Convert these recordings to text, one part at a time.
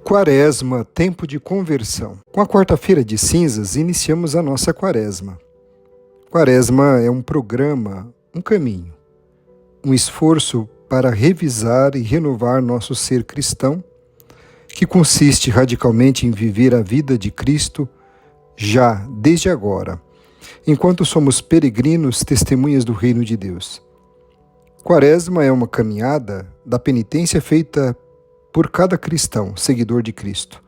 Quaresma, tempo de conversão. Com a quarta-feira de cinzas, iniciamos a nossa quaresma. Quaresma é um programa, um caminho, um esforço para revisar e renovar nosso ser cristão, que consiste radicalmente em viver a vida de Cristo já, desde agora, enquanto somos peregrinos, testemunhas do reino de Deus. Quaresma é uma caminhada da penitência feita por cada cristão, seguidor de Cristo.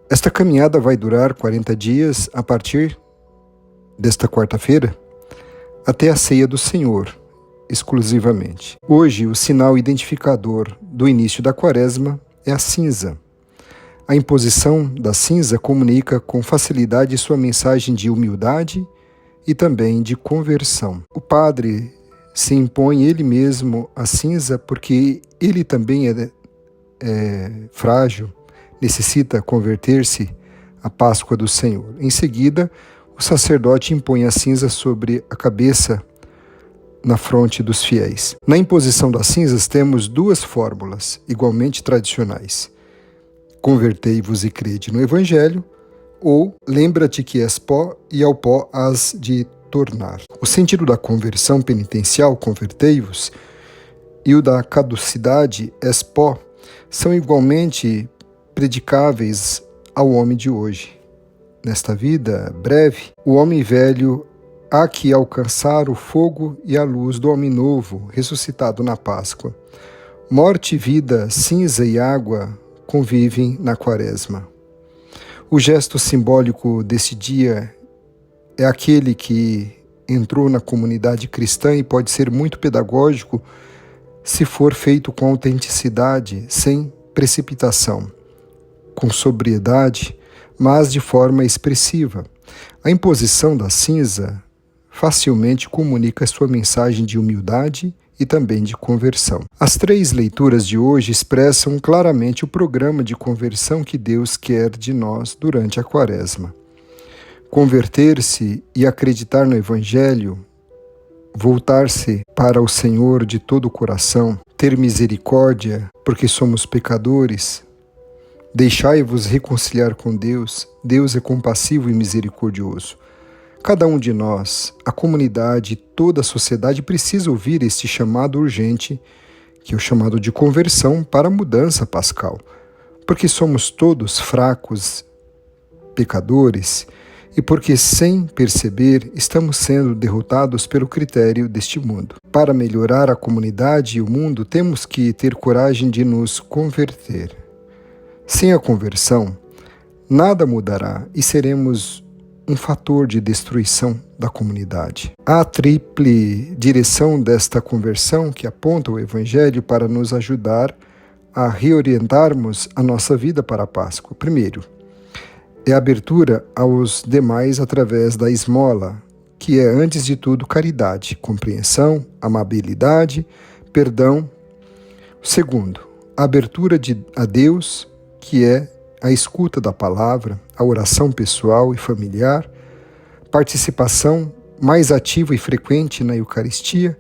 Esta caminhada vai durar 40 dias a partir desta quarta-feira até a ceia do Senhor, exclusivamente. Hoje, o sinal identificador do início da quaresma é a cinza. A imposição da cinza comunica com facilidade sua mensagem de humildade e também de conversão. O padre se impõe ele mesmo a cinza porque ele também é frágil, necessita converter-se à Páscoa do Senhor. Em seguida, o sacerdote impõe a cinza sobre a cabeça na fronte dos fiéis. Na imposição das cinzas temos duas fórmulas igualmente tradicionais: convertei-vos e crede no Evangelho, ou lembra-te que és pó e ao pó hás de tornar. O sentido da conversão penitencial, convertei-vos, e o da caducidade, és pó, são igualmente predicáveis ao homem de hoje. Nesta vida breve, o homem velho há que alcançar o fogo e a luz do homem novo, ressuscitado na Páscoa. Morte, vida, cinza e água convivem na quaresma. O gesto simbólico desse dia é aquele que entrou na comunidade cristã e pode ser muito pedagógico se for feito com autenticidade, sem precipitação, com sobriedade, mas de forma expressiva. A imposição da cinza facilmente comunica sua mensagem de humildade e também de conversão. As três leituras de hoje expressam claramente o programa de conversão que Deus quer de nós durante a quaresma. Converter-se e acreditar no Evangelho, voltar-se para o Senhor de todo o coração, ter misericórdia, porque somos pecadores, deixai-vos reconciliar com Deus, Deus é compassivo e misericordioso. Cada um de nós, a comunidade, toda a sociedade precisa ouvir este chamado urgente, que é o chamado de conversão para a mudança pascal, porque somos todos fracos, pecadores, e porque, sem perceber, estamos sendo derrotados pelo critério deste mundo. Para melhorar a comunidade e o mundo, temos que ter coragem de nos converter. Sem a conversão, nada mudará e seremos um fator de destruição da comunidade. Há a triple direção desta conversão que aponta o Evangelho para nos ajudar a reorientarmos a nossa vida para a Páscoa. Primeiro, é a abertura aos demais através da esmola, que é, antes de tudo, caridade, compreensão, amabilidade, perdão. Segundo, a abertura a Deus, que é a escuta da palavra, a oração pessoal e familiar, participação mais ativa e frequente na Eucaristia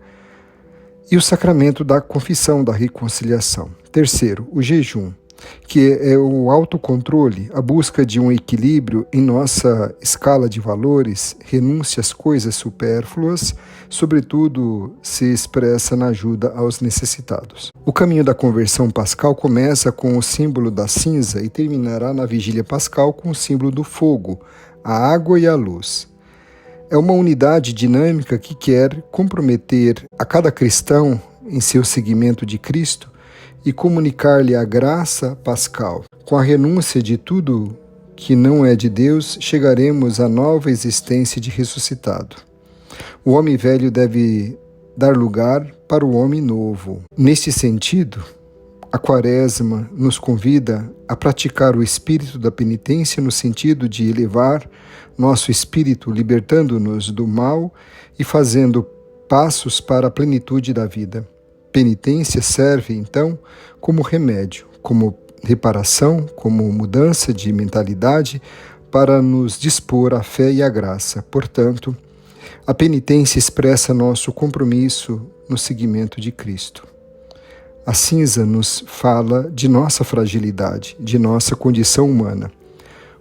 e o sacramento da confissão, da reconciliação. Terceiro, o jejum, que é o autocontrole, a busca de um equilíbrio em nossa escala de valores, renúncia às coisas supérfluas, sobretudo se expressa na ajuda aos necessitados. O caminho da conversão pascal começa com o símbolo da cinza e terminará na vigília pascal com o símbolo do fogo, a água e a luz. É uma unidade dinâmica que quer comprometer a cada cristão em seu seguimento de Cristo e comunicar-lhe a graça pascal. Com a renúncia de tudo que não é de Deus, chegaremos à nova existência de ressuscitado. O homem velho deve dar lugar para o homem novo. Neste sentido, a quaresma nos convida a praticar o espírito da penitência no sentido de elevar nosso espírito, libertando-nos do mal e fazendo passos para a plenitude da vida. Penitência serve, então, como remédio, como reparação, como mudança de mentalidade para nos dispor à fé e à graça. Portanto, a penitência expressa nosso compromisso no seguimento de Cristo. A cinza nos fala de nossa fragilidade, de nossa condição humana,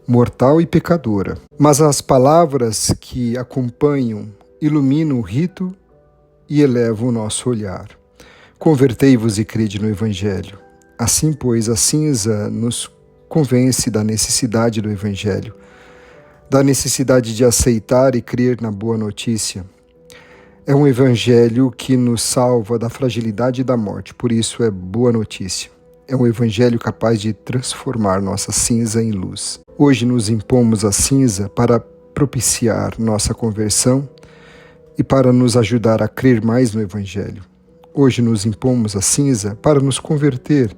mortal e pecadora. Mas as palavras que acompanham iluminam o rito e elevam o nosso olhar. Convertei-vos e crede no Evangelho. Assim, pois, a cinza nos convence da necessidade do Evangelho, da necessidade de aceitar e crer na boa notícia. É um Evangelho que nos salva da fragilidade e da morte, por isso é boa notícia. É um Evangelho capaz de transformar nossa cinza em luz. Hoje nos impomos a cinza para propiciar nossa conversão e para nos ajudar a crer mais no Evangelho. Hoje nos impomos a cinza para nos converter,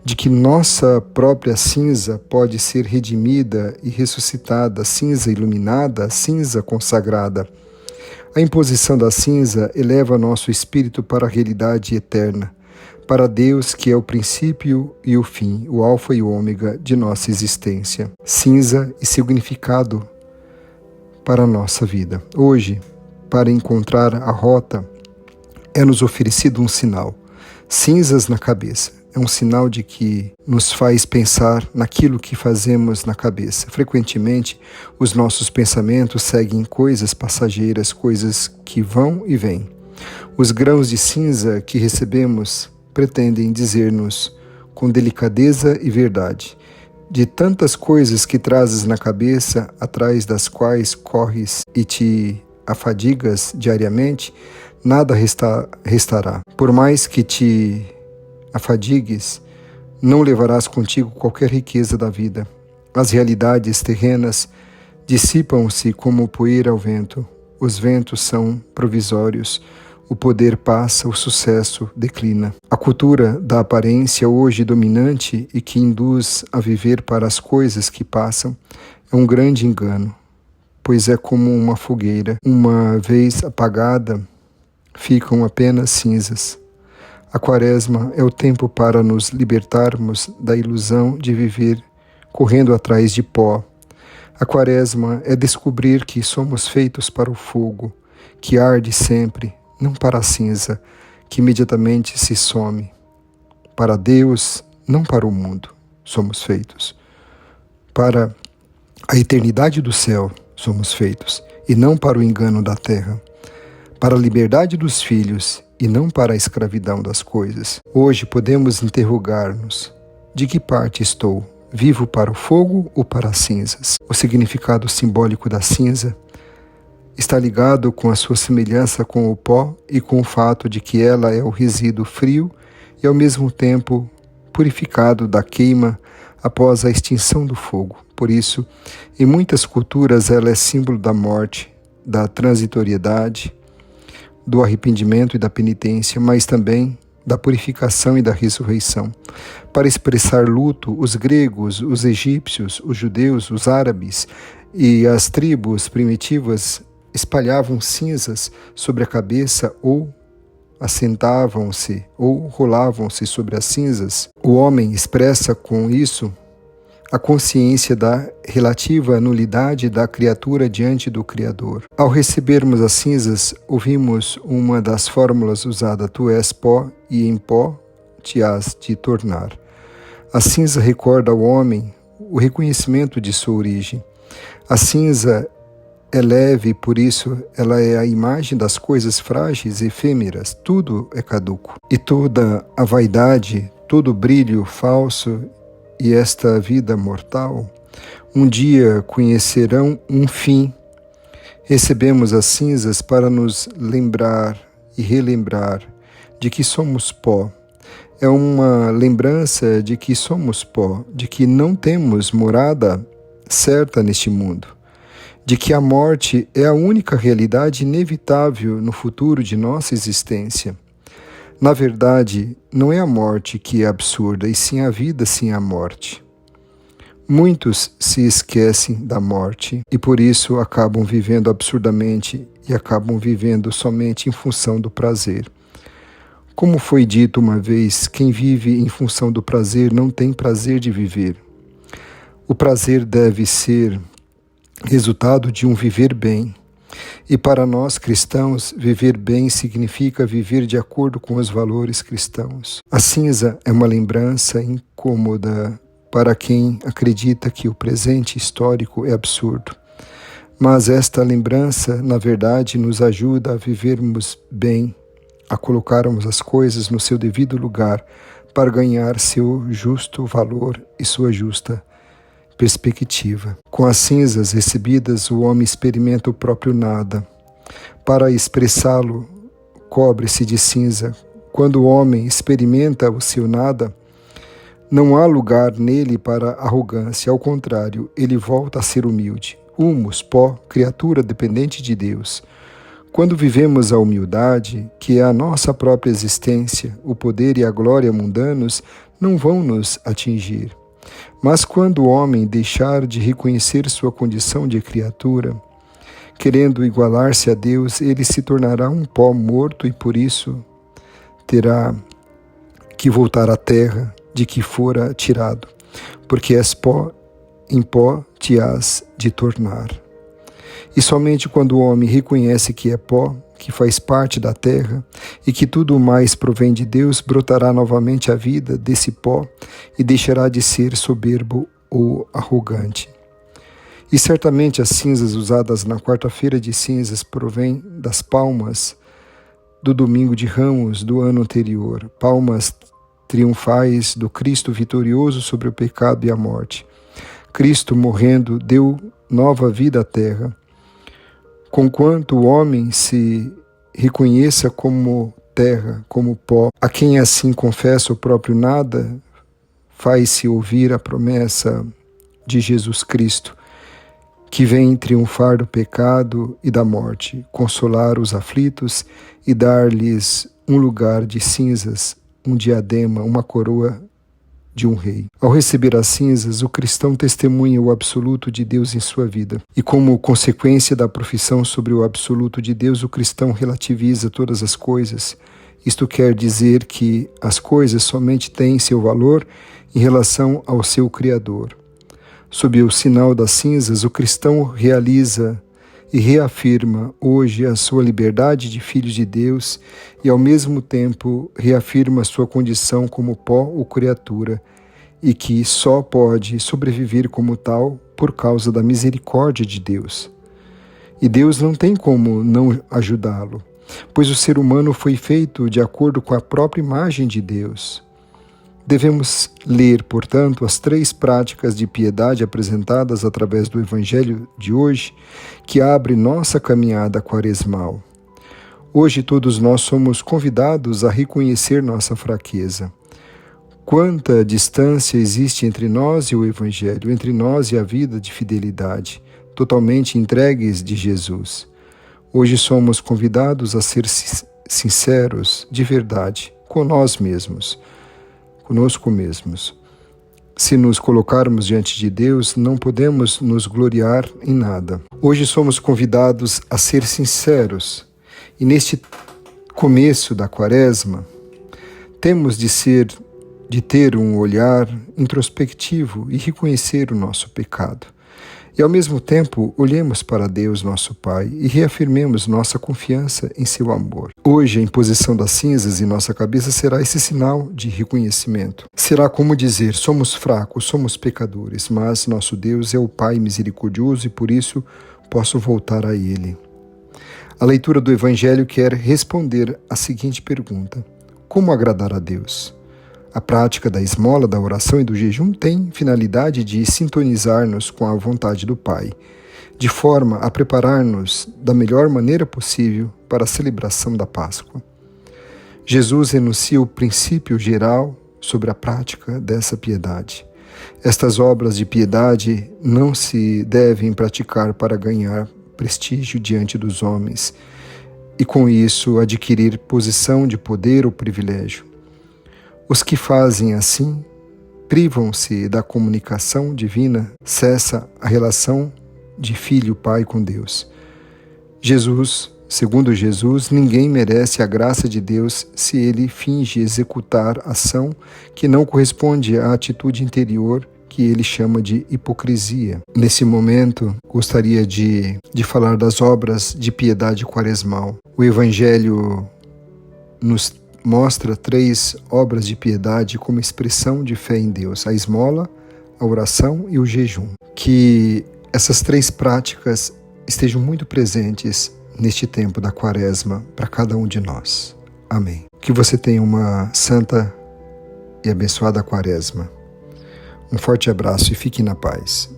de que nossa própria cinza pode ser redimida e ressuscitada, cinza iluminada, cinza consagrada. A imposição da cinza eleva nosso espírito para a realidade eterna, para Deus que é o princípio e o fim, o alfa e o ômega de nossa existência. Cinza e significado para a nossa vida. Hoje, para encontrar a rota, é-nos oferecido um sinal. Cinzas na cabeça. É um sinal de que nos faz pensar naquilo que fazemos na cabeça. Frequentemente, os nossos pensamentos seguem coisas passageiras, coisas que vão e vêm. Os grãos de cinza que recebemos pretendem dizer-nos, com delicadeza e verdade, de tantas coisas que trazes na cabeça, atrás das quais corres e te afadigas diariamente, nada restará. Por mais que te afadigues, não levarás contigo qualquer riqueza da vida. As realidades terrenas dissipam-se como poeira ao vento. Os ventos são provisórios. O poder passa, o sucesso declina. A cultura da aparência hoje dominante e que induz a viver para as coisas que passam é um grande engano, pois é como uma fogueira. Uma vez apagada, ficam apenas cinzas. A Quaresma é o tempo para nos libertarmos da ilusão de viver correndo atrás de pó. A Quaresma é descobrir que somos feitos para o fogo, que arde sempre, não para a cinza, que imediatamente se some. Para Deus, não para o mundo, somos feitos. Para a eternidade do céu, somos feitos, e não para o engano da terra. Para a liberdade dos filhos, e não para a escravidão das coisas. Hoje podemos interrogar-nos: de que parte estou? Vivo para o fogo ou para as cinzas? O significado simbólico da cinza está ligado com a sua semelhança com o pó e com o fato de que ela é o resíduo frio e ao mesmo tempo purificado da queima após a extinção do fogo. Por isso, em muitas culturas ela é símbolo da morte, da transitoriedade, do arrependimento e da penitência, mas também da purificação e da ressurreição. Para expressar luto, os gregos, os egípcios, os judeus, os árabes e as tribos primitivas espalhavam cinzas sobre a cabeça ou assentavam-se ou rolavam-se sobre as cinzas. O homem expressa com isso a consciência da relativa nulidade da criatura diante do Criador. Ao recebermos as cinzas, ouvimos uma das fórmulas usada: tu és pó e em pó te hás de tornar. A cinza recorda ao homem o reconhecimento de sua origem. A cinza é leve, por isso ela é a imagem das coisas frágeis e efêmeras. Tudo é caduco. E toda a vaidade, todo o brilho falso e esta vida mortal, um dia conhecerão um fim. Recebemos as cinzas para nos lembrar e relembrar de que somos pó. É uma lembrança de que somos pó, de que não temos morada certa neste mundo, de que a morte é a única realidade inevitável no futuro de nossa existência. Na verdade, não é a morte que é absurda, e sim a vida sem a morte. Muitos se esquecem da morte e por isso acabam vivendo absurdamente e acabam vivendo somente em função do prazer. Como foi dito uma vez, quem vive em função do prazer não tem prazer de viver. O prazer deve ser resultado de um viver bem. E para nós cristãos, viver bem significa viver de acordo com os valores cristãos. A cinza é uma lembrança incômoda para quem acredita que o presente histórico é absurdo. Mas esta lembrança, na verdade, nos ajuda a vivermos bem, a colocarmos as coisas no seu devido lugar para ganhar seu justo valor e sua justa perspectiva. Com as cinzas recebidas, o homem experimenta o próprio nada. Para expressá-lo, cobre-se de cinza. Quando o homem experimenta o seu nada, não há lugar nele para arrogância, ao contrário, ele volta a ser humilde. Humus, pó, criatura dependente de Deus. Quando vivemos a humildade, que é a nossa própria existência, o poder e a glória mundanos não vão nos atingir. Mas quando o homem deixar de reconhecer sua condição de criatura, querendo igualar-se a Deus, ele se tornará um pó morto e por isso terá que voltar à terra de que fora tirado, porque és pó, em pó te hás de tornar. E somente quando o homem reconhece que é pó, que faz parte da terra e que tudo mais provém de Deus, brotará novamente a vida desse pó e deixará de ser soberbo ou arrogante. E certamente as cinzas usadas na quarta-feira de cinzas provêm das palmas do domingo de Ramos do ano anterior, palmas triunfais do Cristo vitorioso sobre o pecado e a morte. Cristo, morrendo, deu nova vida à terra. Conquanto o homem se reconheça como terra, como pó, a quem assim confessa o próprio nada, faz-se ouvir a promessa de Jesus Cristo, que vem triunfar do pecado e da morte, consolar os aflitos e dar-lhes um lugar de cinzas, um diadema, uma coroa de um rei. Ao receber as cinzas, o cristão testemunha o absoluto de Deus em sua vida. E como consequência da profissão sobre o absoluto de Deus, o cristão relativiza todas as coisas. Isto quer dizer que as coisas somente têm seu valor em relação ao seu Criador. Sob o sinal das cinzas, o cristão realiza e reafirma hoje a sua liberdade de filho de Deus e, ao mesmo tempo, reafirma sua condição como pó ou criatura e que só pode sobreviver como tal por causa da misericórdia de Deus. E Deus não tem como não ajudá-lo, pois o ser humano foi feito de acordo com a própria imagem de Deus. Devemos ler, portanto, as 3 práticas de piedade apresentadas através do Evangelho de hoje, que abre nossa caminhada quaresmal. Hoje todos nós somos convidados a reconhecer nossa fraqueza. Quanta distância existe entre nós e o Evangelho, entre nós e a vida de fidelidade, totalmente entregues de Jesus. Hoje somos convidados a ser sinceros, de verdade, com nós mesmos, conosco mesmos. Se nos colocarmos diante de Deus, não podemos nos gloriar em nada. Hoje somos convidados a ser sinceros. E neste começo da Quaresma, temos de ter um olhar introspectivo e reconhecer o nosso pecado. E ao mesmo tempo, olhemos para Deus, nosso Pai, e reafirmemos nossa confiança em seu amor. Hoje, a imposição das cinzas em nossa cabeça será esse sinal de reconhecimento. Será como dizer, somos fracos, somos pecadores, mas nosso Deus é o Pai misericordioso e por isso posso voltar a Ele. A leitura do Evangelho quer responder à seguinte pergunta: como agradar a Deus? A prática da esmola, da oração e do jejum tem finalidade de sintonizar-nos com a vontade do Pai, de forma a preparar-nos da melhor maneira possível para a celebração da Páscoa. Jesus enuncia o princípio geral sobre a prática dessa piedade. Estas obras de piedade não se devem praticar para ganhar prestígio diante dos homens e, com isso, adquirir posição de poder ou privilégio. Os que fazem assim privam-se da comunicação divina, cessa a relação de filho-pai com Deus. Segundo Jesus, ninguém merece a graça de Deus se ele finge executar ação que não corresponde à atitude interior que ele chama de hipocrisia. Nesse momento, gostaria de falar das obras de piedade quaresmal. O Evangelho nos mostra 3 obras de piedade como expressão de fé em Deus: a esmola, a oração e o jejum. Que essas 3 práticas estejam muito presentes neste tempo da Quaresma para cada um de nós. Amém. Que você tenha uma santa e abençoada Quaresma. Um forte abraço e fique na paz.